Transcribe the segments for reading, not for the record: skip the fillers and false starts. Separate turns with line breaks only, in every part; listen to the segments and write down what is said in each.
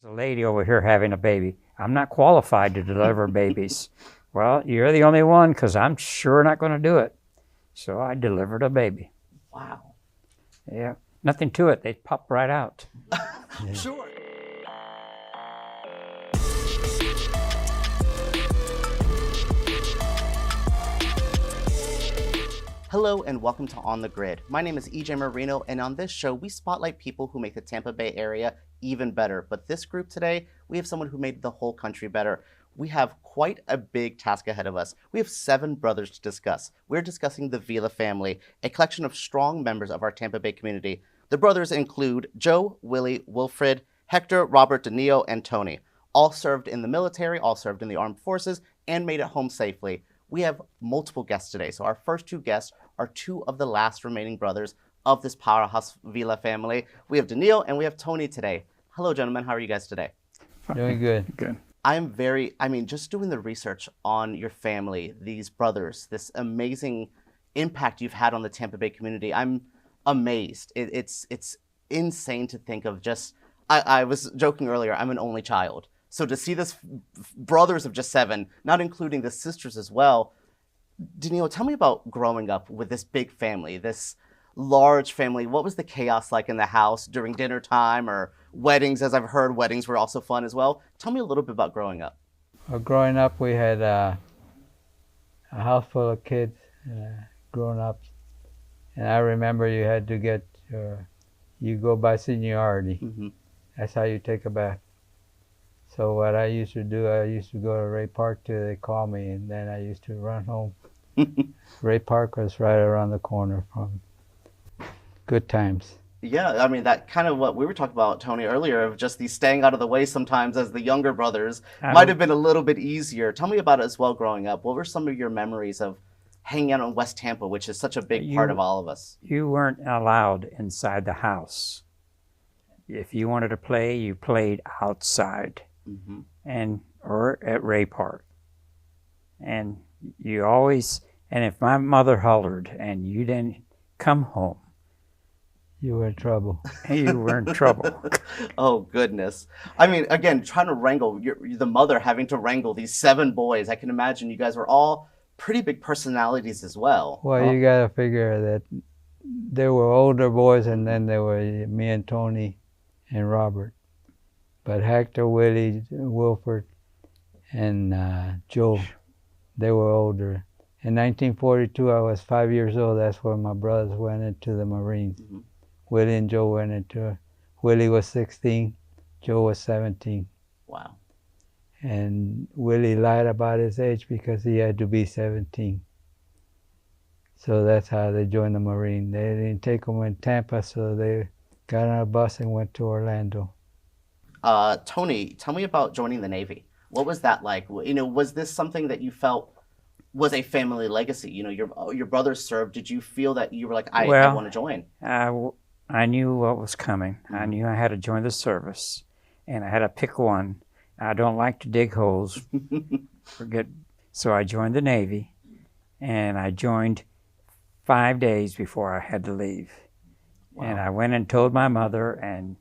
There's a lady over here having a baby. I'm not qualified to deliver babies. Well, you're the only one because I'm sure not going to do it. So I delivered a baby.
Wow.
Yeah, nothing to it. They pop right out.
Sure. Hello and welcome to On the Grid. My name is EJ Moreno, and on this show, we spotlight people who make the Tampa Bay area even better. But this group today, we have someone who made the whole country better. We have quite a big task ahead of us. We have 7 brothers to discuss. We're discussing the Vila family, a collection of strong members of our Tampa Bay community. The brothers include Joe, Willie, Wilfred, Hector, Robert, Denio, and Tony. All served in the military, all served in the armed forces, and made it home safely. We have multiple guests today. So our first 2 guests are 2 of the last remaining brothers of this powerhouse Vila family. We have Denio and we have Tony today. Hello, gentlemen. How are you guys today?
Doing good.
Good.
Just doing the research on your family, these brothers, this amazing impact you've had on the Tampa Bay community. I'm amazed. It's insane to think of just, I was joking earlier, I'm an only child. So to see this brothers of just 7, not including the sisters as well. Denio, tell me about growing up with this big family, this large family. What was the chaos like in the house during dinner time or weddings? As I've heard, weddings were also fun as well. Tell me a little bit about growing up.
Well, growing up, we had a house full of kids, grown up. And I remember you had to get you go by seniority.
Mm-hmm.
That's how you take a bath. So what I used to do, I used to go to Ray Park till they call me, and then I used to run home. Ray Park was right around the corner from good times.
Yeah, I mean, that kind of what we were talking about, Tony, earlier, of just these staying out of the way sometimes as the younger brothers might have been a little bit easier. Tell me about it as well growing up. What were some of your memories of hanging out in West Tampa, which is such a big part of all of us?
You weren't allowed inside the house. If you wanted to play, you played outside.
Mm-hmm.
Or at Ray Park. And you always, and if my mother hollered and you didn't come home,
You were in trouble.
you were in trouble.
Oh, goodness. I mean, again, trying to wrangle, the mother having to wrangle these 7 boys. I can imagine you guys were all pretty big personalities as well.
Well, you got to figure that there were older boys, and then there were me and Tony and Robert. But Hector, Willie, Wilford, and Joe, they were older. In 1942, I was 5 years old. That's when my brothers went into the Marines.
Mm-hmm.
Willie and Joe went into, Willie was 16, Joe was 17.
Wow.
And Willie lied about his age because he had to be 17. So that's how they joined the Marine. They didn't take them in Tampa, so they got on a bus and went to Orlando.
Tony, tell me about joining the Navy. What was that like? You know, was this something that you felt was a family legacy? You know, your brothers served. Did you feel that you were like, I want to join?
I knew what was coming. I knew I had to join the service, and I had to pick one. I don't like to dig holes. So I joined the Navy, and I joined 5 days before I had to leave.
Wow.
And I went and told my mother, and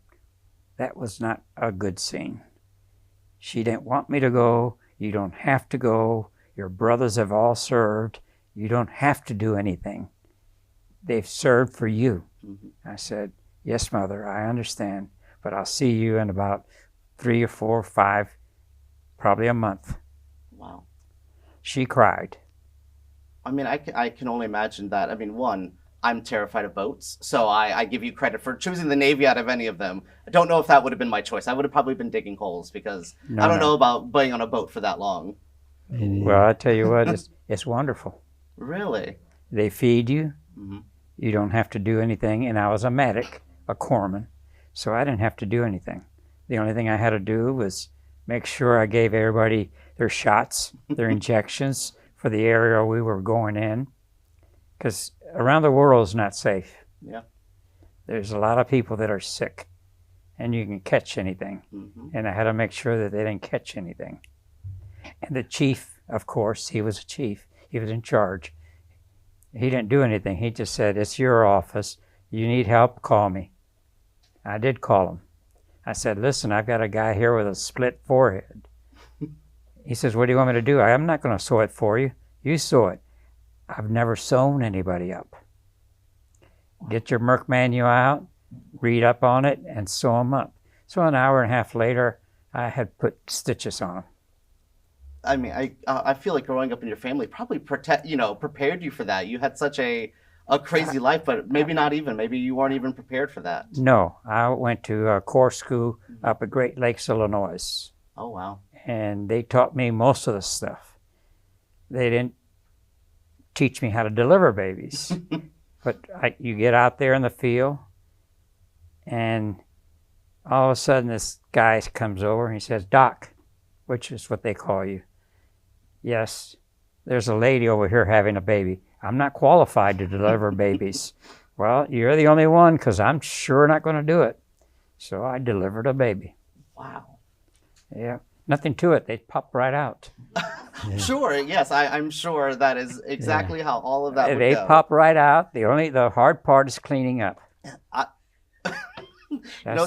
that was not a good scene. She didn't want me to go. You don't have to go. Your brothers have all served. You don't have to do anything. They've served for you.
Mm-hmm.
I said, yes, Mother, I understand, but I'll see you in about 3 or 4 or 5, probably a month.
Wow.
She cried.
I mean, I can only imagine that. I mean, one, I'm terrified of boats, so I give you credit for choosing the Navy out of any of them. I don't know if that would have been my choice. I would have probably been digging holes because I don't know about being on a boat for that long.
Well, I tell you what, it's wonderful.
Really?
They feed you.
Mm-hmm.
You don't have to do anything. And I was a medic, a corpsman, so I didn't have to do anything. The only thing I had to do was make sure I gave everybody their shots, their injections for the area we were going in. Because around the world is not safe.
Yeah.
There's a lot of people that are sick, and you can catch anything.
Mm-hmm.
And I had to make sure that they didn't catch anything. And the chief, of course, he was a chief. He was in charge. He didn't do anything. He just said, it's your office. You need help, call me. I did call him. I said, listen, I've got a guy here with a split forehead. He says, what do you want me to do? I'm not going to sew it for you. You sew it. I've never sewn anybody up. Get your Merck manual out, read up on it, and sew them up. So an hour and a half later, I had put stitches on them.
I mean, I feel like growing up in your family probably prepared you for that. You had such a crazy life, but maybe not even. Maybe you weren't even prepared for that.
No, I went to a core school up at Great Lakes, Illinois.
Oh, wow.
And they taught me most of the stuff. They didn't teach me how to deliver babies. But you get out there in the field, and all of a sudden this guy comes over and he says, Doc, which is what they call you. Yes, there's a lady over here having a baby. I'm not qualified to deliver babies. Well, you're the only one, because I'm sure not going to do it. So I delivered a baby.
Wow.
Yeah, nothing to it. They pop right out.
Sure, yes, I'm sure that is exactly how all of that would
They
go.
pop right out. The hard part is cleaning up.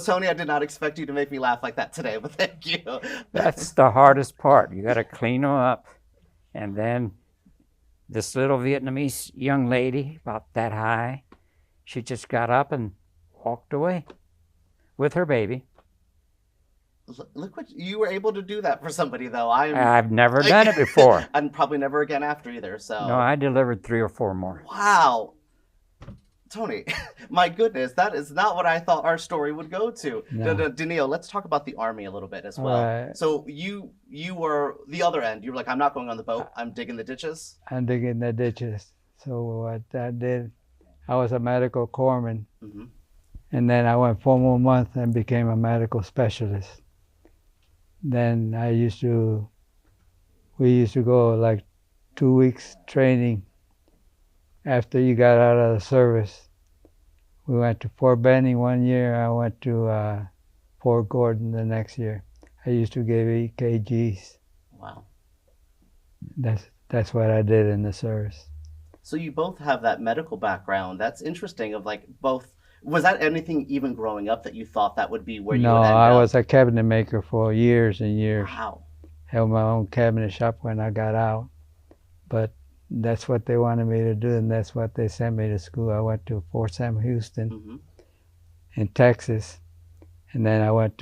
Tony, I did not expect you to make me laugh like that today, but thank you.
That's the hardest part. You got to clean them up. And then this little Vietnamese young lady, about that high, she just got up and walked away with her baby.
Look what you were able to do that for somebody, though.
I've never done it before.
And probably never again after either. So
no, I delivered 3 or 4 more.
Wow. Tony, my goodness, that is not what I thought our story would go to.
No.
Denio, let's talk about the Army a little bit as well.
Right.
So you were the other end. You were like, I'm not going on the boat. I'm digging the ditches.
I'm digging the ditches. So what I did, I was a medical corpsman,
Mm-hmm.
and then I went 4 more months and became a medical specialist. Then we used to go like 2 weeks training. After you got out of the service, we went to Fort Benning 1 year. I went to Fort Gordon the next year. I used to give EKGs.
Wow.
That's what I did in the service.
So you both have that medical background. That's interesting. Of like both. Was that anything even growing up that you thought that would be where you would end up?
No, I was a cabinet maker for years and years.
Wow.
Held my own cabinet shop when I got out. But that's what they wanted me to do, and that's what they sent me to school. I went to Fort Sam Houston
Mm-hmm.
in Texas, and then I went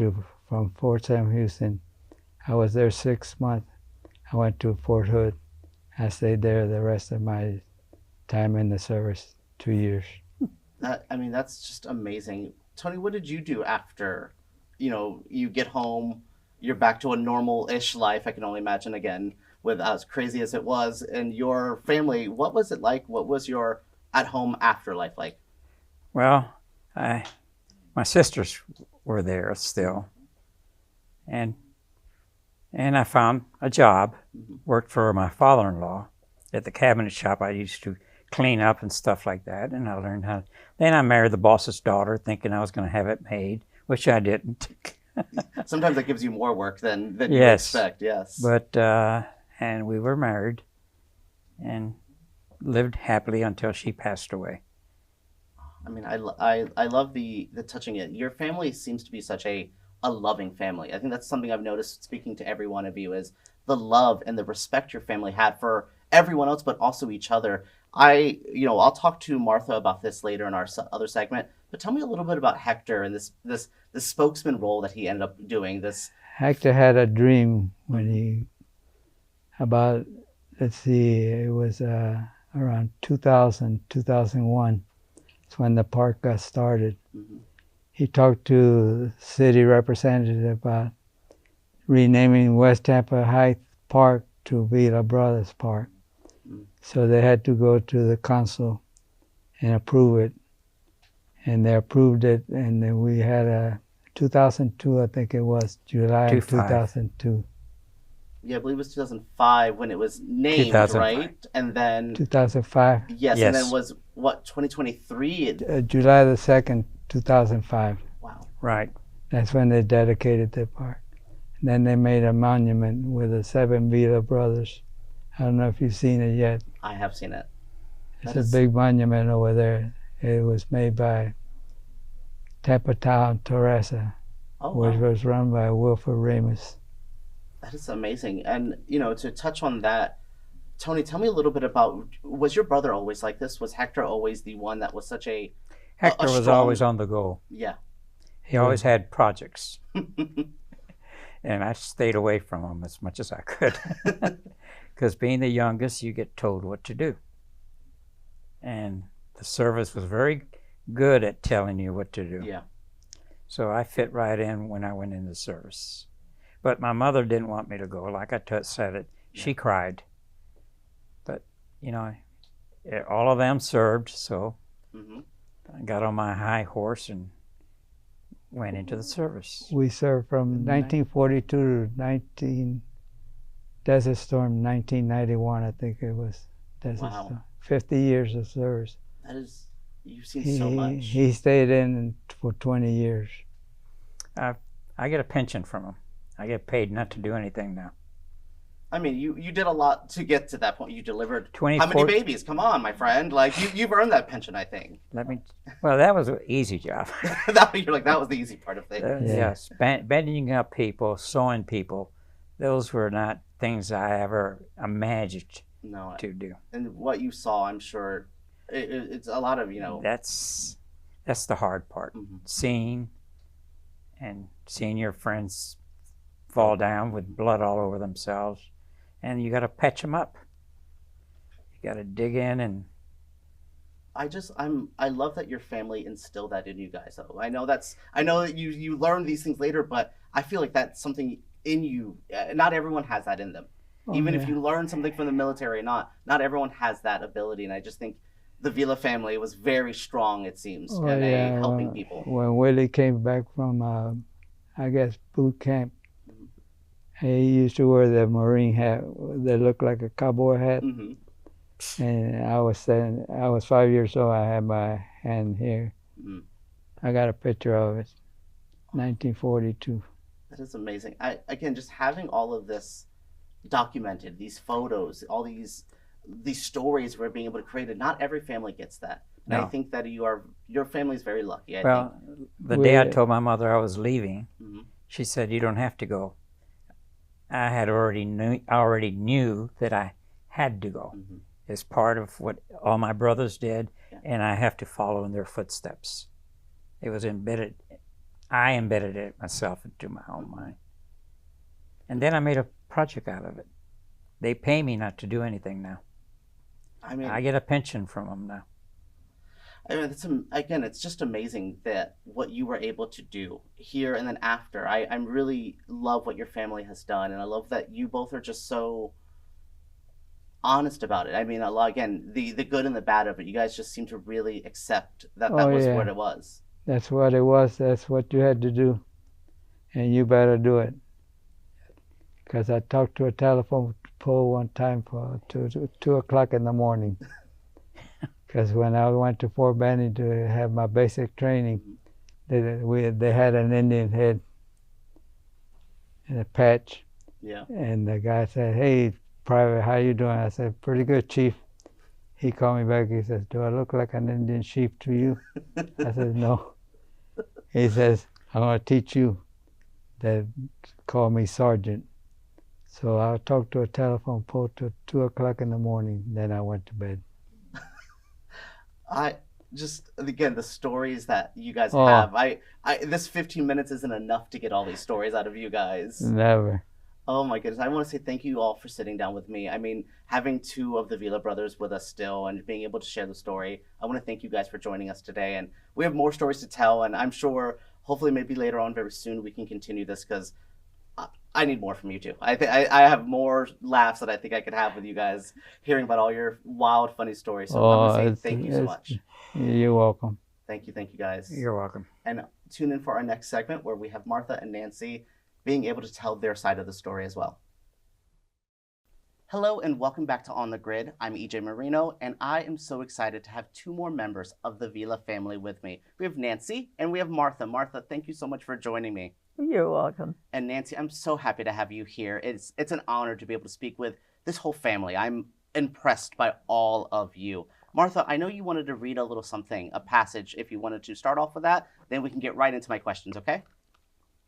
from Fort Sam Houston. I was there 6 months. I went to Fort Hood. I stayed there the rest of my time in the service, 2 years.
That's just amazing. Tony, what did you do after, you get home, you're back to a normal-ish life, I can only imagine, again, with as crazy as it was, and your family, what was it like? What was your at-home afterlife like?
Well, my sisters were there still. And I found a job, worked for my father-in-law at the cabinet shop. I used to clean up and stuff like that, and I learned how. Then I married the boss's daughter, thinking I was going to have it made, which I didn't.
Sometimes that gives you more work than you
Yes.
expect, yes.
But, and we were married and lived happily until she passed away.
I love the touching it. Your family seems to be such a loving family. I think that's something I've noticed speaking to every one of you is the love and the respect your family had for everyone else, but also each other. I'll talk to Martha about this later in our other segment, but tell me a little bit about Hector and this spokesman role that he ended up doing.
Hector had a dream when it was around 2000, 2001. It's when the park got started.
Mm-hmm.
He talked to city representative about renaming West Tampa Heights Park to Vila Brothers Park.
Mm.
So they had to go to the council and approve it. And they approved it, and then we had a 2002, I think it was, July 2002.
Yeah, I believe it was 2005 when it was named,
2005.
right? And then
2005.
yes, and then was what 2023?
July the 2nd, 2005.
Wow.
Right.
That's when they dedicated the park. And then they made a monument with the 7 Vila brothers. I don't know if you've seen it yet.
I have seen it.
It's a big monument over there. It was made by Tampa Town Teresa.
Oh,
which
wow.
was run by Wilford Ramus.
That is amazing. And, to touch on that, Tony, tell me a little bit about, was your brother always like this? Was Hector always the one that was such a
Hector was
strong,
always on the go.
yeah.
He always had projects, and I stayed away from him as much as I could. Because being the youngest, you get told what to do. And the service was very good at telling you what to do.
Yeah.
So I fit right in when I went into service. But my mother didn't want me to go. Like I said it, she cried. But, all of them served, so I got on my high horse and went into the service.
We served from 1942 to Desert Storm 1991, I think it was. Desert Storm. 50 years of service.
That is, you've seen so much.
He stayed in for 20 years.
I get a pension from him. I get paid not to do anything now.
I mean, you did a lot to get to that point. You delivered
24
how many babies? Come on, my friend. Like, you've earned that pension, I think.
Well, that was an easy job.
You're like, that was the easy part of things.
Yes, bending up people, sewing people, those were not things I ever imagined to do.
And what you saw, I'm sure, it's a lot of,
That's the hard part. Seeing your friends fall down with blood all over themselves, and you got to patch them up. You got to dig in and.
I love that your family instilled that in you guys. Though I know that you learned these things later, but I feel like that's something in you. Not everyone has that in them. Even if you learn something from the military, not everyone has that ability. And I just think the Vila family was very strong, it seems, in helping people.
When Willie came back from, I guess, boot camp, he used to wear the Marine hat that looked like a cowboy hat. And I was 5 years old. I had my hand here. I got a picture of it, 1942.
That is amazing. Again, just having all of this documented, these photos, all these stories we're being able to create it. Not every family gets that. And I think that your family's very lucky.
The day I told my mother I was leaving, she said, "You don't have to go." I already knew that I had to go. It's part of what all my brothers did, and I have to follow in their footsteps. It was embedded. I embedded it myself into my own mind. And then I made a project out of it. They pay me not to do anything now. I mean, I get a pension from them now.
I mean, it's just amazing that what you were able to do here and then after. I really love what your family has done, and I love that you both are just so honest about it. I mean, again, the good and the bad of it. You guys just seem to really accept that was what it was.
That's what it was. That's what you had to do, and you better do it. Because I talked to a telephone pole one time for 2 o'clock in the morning. Because when I went to Fort Benning to have my basic training, they had an Indian head and a patch.
Yeah.
And the guy said, "Hey, Private, how you doing?" I said, "Pretty good, Chief." He called me back. He says, "Do I look like an Indian chief to you?" I said, "No." He says, "I'm going to teach you that call me Sergeant." So I talked to a telephone pole till 2 o'clock in the morning. Then I went to bed.
Again, the stories that you guys have. This 15 minutes isn't enough to get all these stories out of you guys.
Never.
Oh my goodness. I want to say thank you all for sitting down with me. I mean, having 2 of the Vila brothers with us still and being able to share the story. I want to thank you guys for joining us today. And we have more stories to tell. And I'm sure, hopefully, maybe later on very soon, we can continue this because I need more from you too. I have more laughs that I think I could have with you guys, hearing about all your wild, funny stories. So I'm going to say thank you so much.
You're welcome.
Thank you, guys.
You're welcome.
And tune in for our next segment where we have Martha and Nancy being able to tell their side of the story as well. Hello and welcome back to On the Grid. I'm EJ Moreno, and I am so excited to have 2 more members of the Vila family with me. We have Nancy and we have Martha. Martha, thank you so much for joining me.
You're welcome.
And Nancy, I'm so happy to have you here. It's an honor to be able to speak with this whole family. I'm impressed by all of you. Martha, I know you wanted to read a little something, a passage, if you wanted to start off with that. Then we can get right into my questions, okay?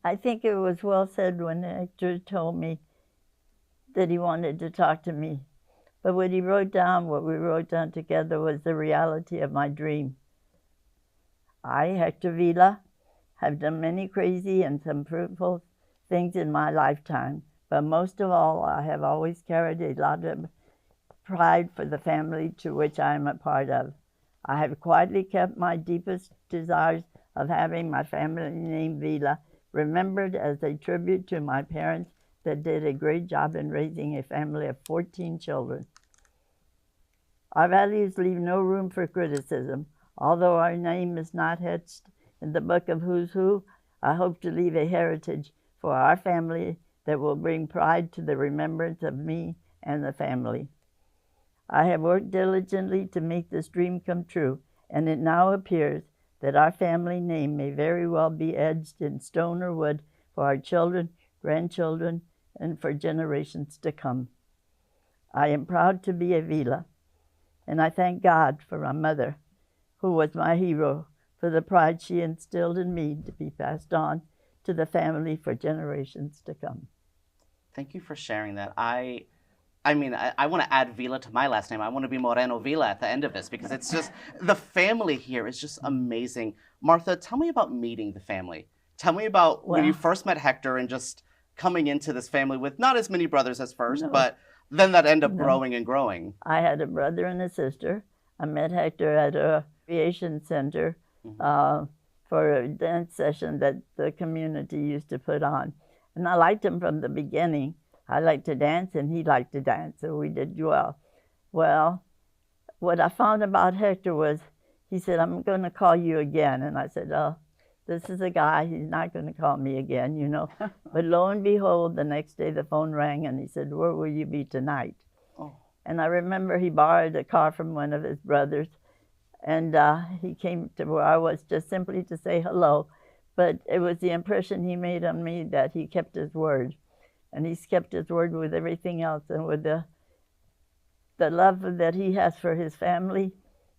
I think it was well said when Hector told me that he wanted to talk to me. But what he wrote down, what we wrote down together, was the reality of my dream. I, Hector Vila, have done many crazy and some fruitful things in my lifetime, but most of all, I have always carried a lot of pride for the family to which I am a part of. I have quietly kept my deepest desires of having my family name Vila remembered as a tribute to my parents that did a great job in raising a family of 14 children. Our values leave no room for criticism. Although our name is not etched in the book of Who's Who, I hope to leave a heritage for our family that will bring pride to the remembrance of me and the family. I have worked diligently to make this dream come true, and it now appears that our family name may very well be etched in stone or wood for our children, grandchildren, and for generations to come. I am proud to be a Vila, and I thank God for my mother, who was my hero, for the pride she instilled in me to be passed on to the family for generations to come.
Thank you for sharing that. I want to add Vila to my last name. I want to be Moreno Vila at the end of this because it's just, the family here is just amazing. Martha, tell me about meeting the family. Tell me about when you first met Hector and just coming into this family with not as many brothers as first, but then that ended up growing and growing.
I had a brother and a sister. I met Hector at a recreation center for a dance session that the community used to put on. And I liked him from the beginning. I liked to dance and he liked to dance, so we did well. Well, what I found about Hector was, he said, I'm going to call you again. And I said, oh, this is a guy, he's not going to call me again, you know. But lo and behold, the next day the phone rang and he said, where will you be tonight? Oh. And I remember he borrowed a car from one of his brothers, and he came to where I was just simply to say hello. But it was the impression he made on me that he kept his word. And he's kept his word with everything else, and with the love that he has for his family,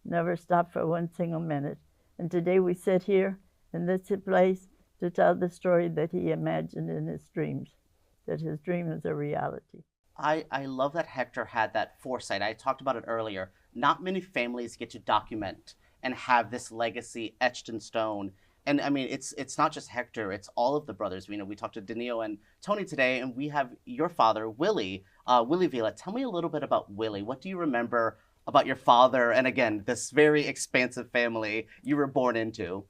never stopped for one single minute. And today we sit here in this place to tell the story that he imagined in his dreams, that his dream is a reality.
I love that Hector had that foresight. I talked about it earlier. Not many families get to document and have this legacy etched in stone. And I mean, it's not just Hector, it's all of the brothers. You know, we talked to Denio and Tony today, and we have your father, Willie Vila. Tell me a little bit about Willie. What do you remember about your father, and again, this very expansive family you were born into?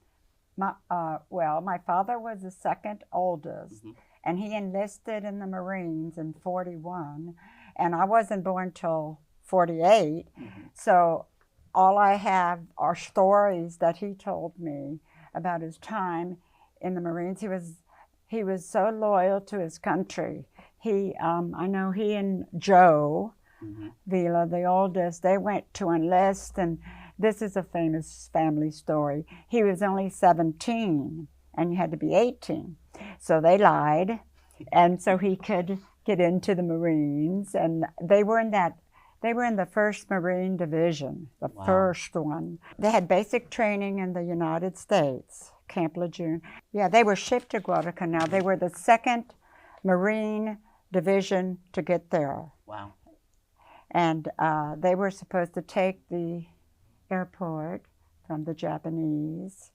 Well, my father was the second oldest, and he enlisted in the Marines in 41, and I wasn't born till 48. So all I have are stories that he told me about his time in the Marines. He was so loyal to his country. I know he and Joe Vila, the oldest, they went to enlist, and this is a famous family story. He was only 17, and you had to be 18. So they lied, and so he could get into the Marines, and they were in the 1st Marine Division, the first one. They had basic training in the United States, Camp Lejeune. Yeah, they were shipped to Guadalcanal. They were the 2nd Marine Division to get there.
Wow.
And they were supposed to take the airport from the Japanese.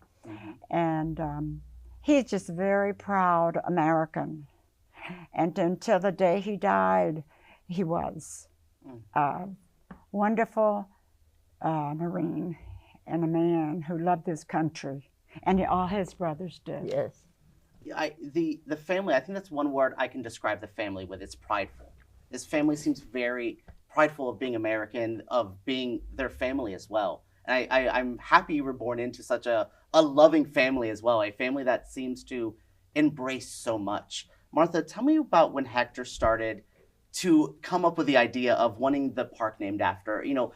And he's just a very proud American. And until the day he died, he was a wonderful Marine and a man who loved his country. And all his brothers did.
Yes.
The family, I think that's one word I can describe the family with. It's prideful. This family seems very prideful of being American, of being their family as well. And I'm happy you were born into such a loving family as well, a family that seems to embrace so much. Martha, tell me about when Hector started to come up with the idea of wanting the park named after. You know,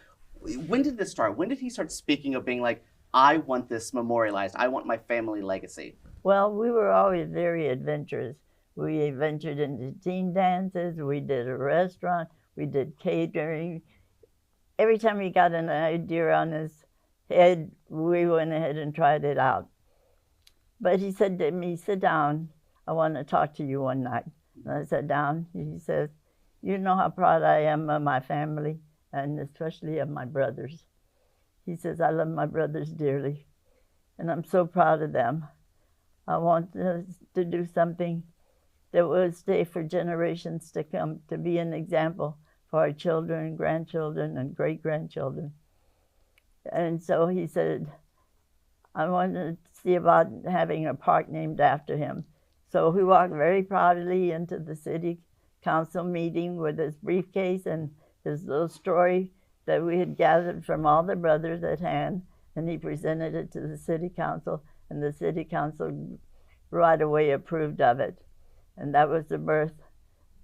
when did this start? When did he start speaking of being like, I want this memorialized, I want my family legacy?
Well, we were always very adventurous. We ventured into teen dances, we did a restaurant, we did catering. Every time he got an idea on his head, we went ahead and tried it out. But he said to me, sit down, I I want to talk to you one night. And I sat down. He says, you know how proud I am of my family, and especially of my brothers. He says, I love my brothers dearly, and I'm so proud of them. I want to do something that will stay for generations to come, to be an example for our children, grandchildren, and great-grandchildren. And so he said, I want to see about having a park named after him. So we walked very proudly into the city council meeting with his briefcase and his little story that we had gathered from all the brothers at hand, and he presented it to the city council, and the city council right away approved of it. And that was the birth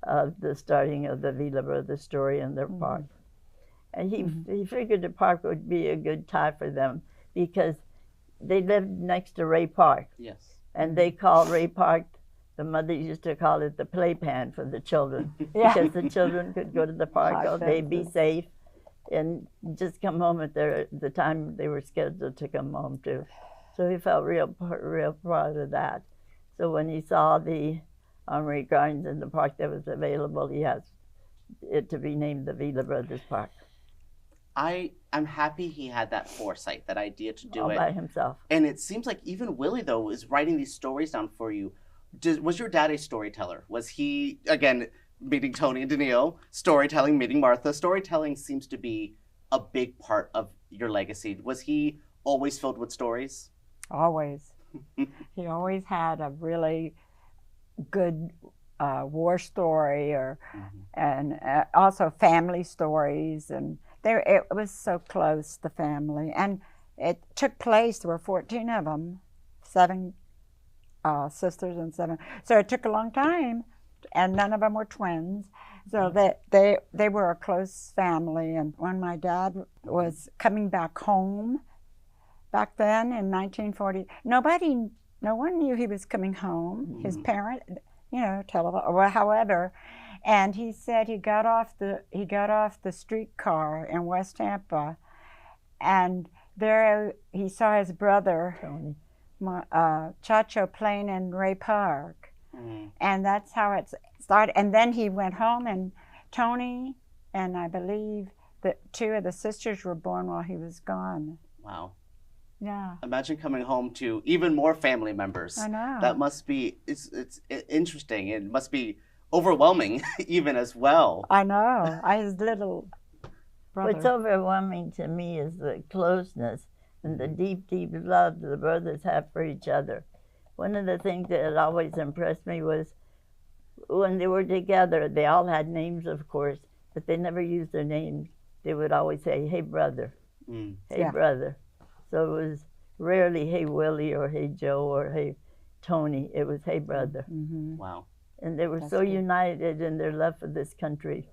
of the starting of the Vila Brothers story in their park. And he figured the park would be a good tie for them because they lived next to Ray Park.
Yes.
And they called Ray Park, the mother used to call it the playpen for the children.
Yeah.
Because the children could go to the park all day, be safe, and just come home at the time they were scheduled to come home to. So he felt real proud of that. So when he saw the Armory Gardens in the park that was available, he asked it to be named the Vila Brothers Park.
I'm happy he had that foresight, that idea to do
all
it.
by himself.
And it seems like even Willie, though, is writing these stories down for you. Was your dad a storyteller? Was he, again, meeting Tony and Denio, storytelling, meeting Martha? Storytelling seems to be a big part of your legacy. Was he always filled with stories?
Always. He always had a really good war story, and also family stories, and it was so close, the family, and it took place. There were 14 of them, 7 sisters and 7. So it took a long time, and none of them were twins. So they were a close family. And when my dad was coming back home, back then in 1940, no one knew he was coming home. His parent, however, and he said he got off the streetcar in West Tampa, and there he saw his brother
Tony.
Chacho playing in Ray Park, and that's how it started. And then he went home, and Tony and I believe that 2 of the sisters were born while he was gone.
Wow.
Yeah.
Imagine coming home to even more family members.
I know.
That must be, it's interesting. It must be overwhelming even as well.
I know. His little brother.
What's overwhelming to me is the closeness and the deep, deep love the brothers have for each other. One of the things that had always impressed me was when they were together, they all had names, of course, but they never used their names. They would always say, hey, brother, hey, brother. So it was rarely, hey, Willie, or hey, Joe, or hey, Tony. It was, hey, brother.
Wow.
And they were so united in their love for this country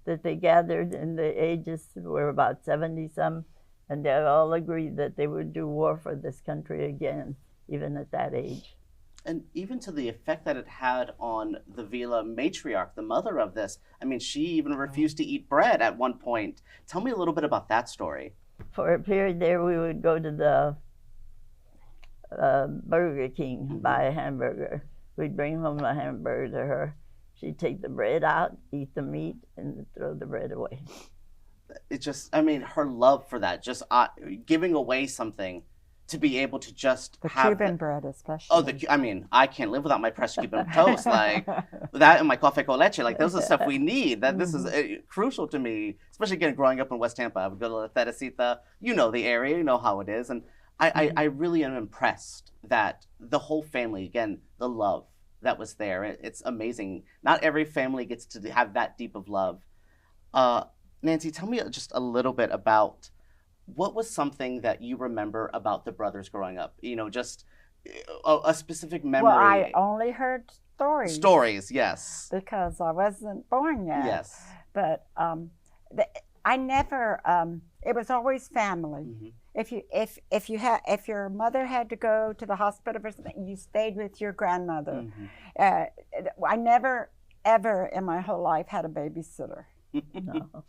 that they gathered, and the ages were about 70-some, and they all agreed that they would do war for this country again, even at that age.
And even to the effect that it had on the Vila matriarch, the mother of this. I mean, she even refused to eat bread at one point. Tell me a little bit about that story.
For a period there, we would go to the Burger King, buy a hamburger. We'd bring home a hamburger to her. She'd take the bread out, eat the meat, and throw the bread away.
It just, I mean, her love for that, just giving away something to be able to just
the
have
Cuban bread, especially.
Oh, I mean, I can't live without my pressed Cuban toast. Like that and my café con leche. Like those are stuff we need. That this is crucial to me, especially again growing up in West Tampa. I would go to La Teresita. You know the area. You know how it is, and I really am impressed that the whole family, again, the love that was there. It's amazing. Not every family gets to have that deep of love. Nancy, tell me just a little bit about what was something that you remember about the brothers growing up? You know, just a specific memory.
Well, I only heard stories.
Stories, yes.
Because I wasn't born yet.
Yes.
But I never. It was always family. If your mother had to go to the hospital or something, you stayed with your grandmother. I never ever in my whole life had a babysitter. No.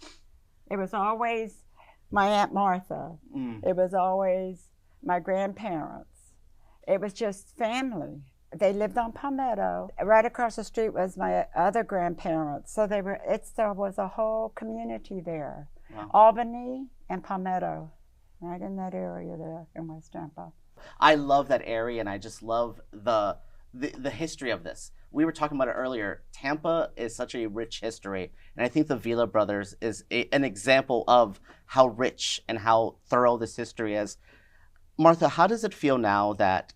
It was always my Aunt Martha. It was always my grandparents. It was just family. They lived on Palmetto. Right across the street was my other grandparents. So there was a whole community there.
Wow.
Albany and Palmetto, right in that area there in West Tampa.
I love that area, and I just love the history of this. We were talking about it earlier. Tampa is such a rich history, and I think the Vila brothers is an example of how rich and how thorough this history is. Martha, how does it feel now that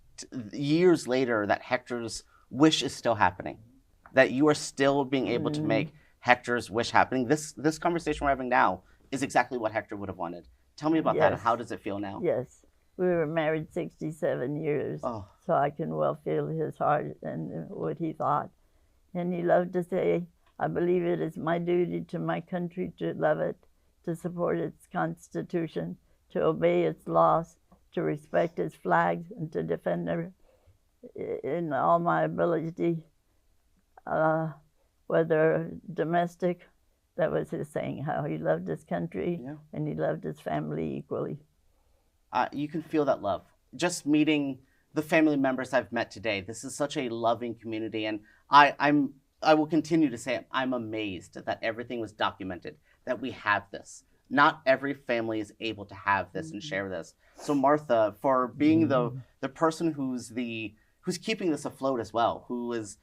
years later that Hector's wish is still happening, that you are still being able to make Hector's wish happening? This conversation we're having now is exactly what Hector would have wanted. Tell me about that, and how does it feel now?
Yes. We were married 67 years,
Oh.
so I can well feel his heart and what he thought. And he loved to say, I believe it is my duty to my country to love it, to support its constitution, to obey its laws, to respect its flags, and to defend it in all my ability, whether domestic. That was his saying, how he loved his country and he loved his family equally.
You can feel that love. Just meeting the family members I've met today, this is such a loving community, and I will continue to say I'm amazed that everything was documented, that we have this. Not every family is able to have this and share this. So Martha, for being the person who's keeping this afloat as well, who is,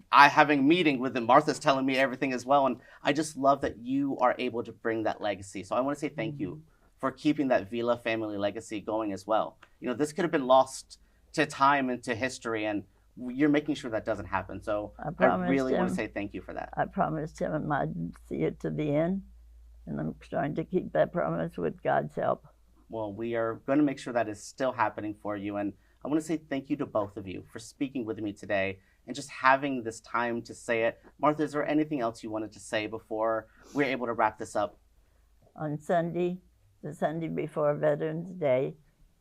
I having a meeting with them, Martha's telling me everything as well, and I just love that you are able to bring that legacy. So I want to say thank you for keeping that Vila family legacy going as well. This could have been lost to time and to history, and you're making sure that doesn't happen. So I really want to say thank you for that.
I promised him I'd see it to the end, and I'm trying to keep that promise with God's help.
Well, we are going to make sure that is still happening for you, and I want to say thank you to both of you for speaking with me today and just having this time to say it. Martha, is there anything else you wanted to say before we're able to wrap this up?
On Sunday, the Sunday before Veterans Day,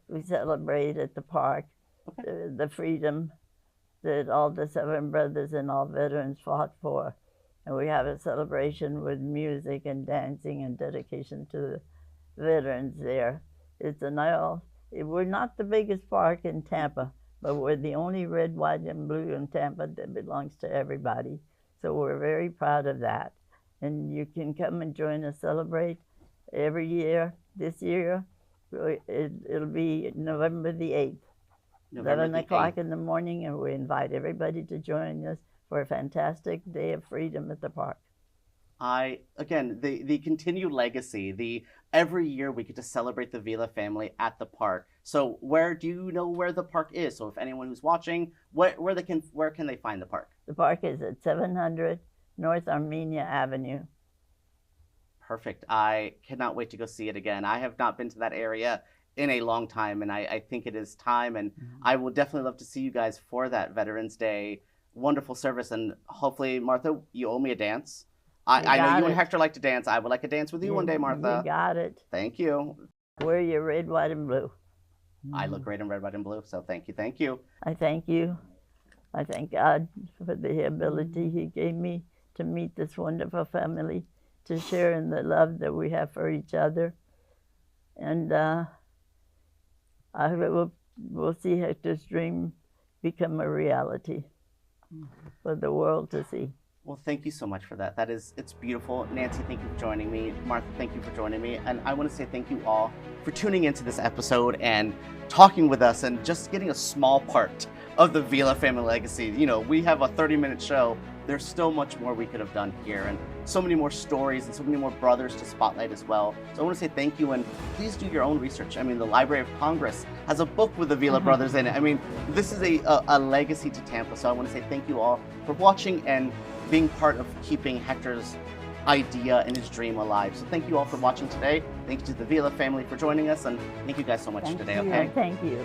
we celebrate at the park the freedom that all the 7 brothers and all veterans fought for. And we have a celebration with music and dancing and dedication to the veterans there. We're not the biggest park in Tampa, but we're the only red, white, and blue in Tampa that belongs to everybody. So we're very proud of that. And you can come and join us celebrate every year. This year, it'll be November the 8th, 11 o'clock in the morning, and we invite everybody to join us for a fantastic day of freedom at the park.
Again, the continued legacy, every year we get to celebrate the Vila family at the park. So do you know where the park is? So if anyone who's watching, where can they find the park?
The park is at 700 North Armenia Avenue.
Perfect. I cannot wait to go see it again. I have not been to that area in a long time, and I think it is time, and I will definitely love to see you guys for that Veterans Day wonderful service, and hopefully, Martha, you owe me a dance. I know you and Hector like to dance. I would like a dance with you one day, Martha.
You got it.
Thank you.
Wear your red, white, and blue.
I look great in red, white, and blue, so thank you. Thank you.
I thank you. I thank God for the ability He gave me to meet this wonderful family, to share in the love that we have for each other. And we'll see Hector's dream become a reality for the world to see.
Well, thank you so much for that. It's beautiful. Nancy, thank you for joining me. Martha, thank you for joining me. And I want to say thank you all for tuning into this episode and talking with us and just getting a small part of the Vila family legacy. We have a 30-minute show. There's still much more we could have done here, and so many more stories and so many more brothers to spotlight as well. So I want to say thank you, and please do your own research. The Library of Congress has a book with the Vila brothers in it. This is a legacy to Tampa. So I want to say thank you all for watching and being part of keeping Hector's idea and his dream alive. So thank you all for watching today. Thank you to the Vila family for joining us, and thank you guys so much today. Okay?
Thank you.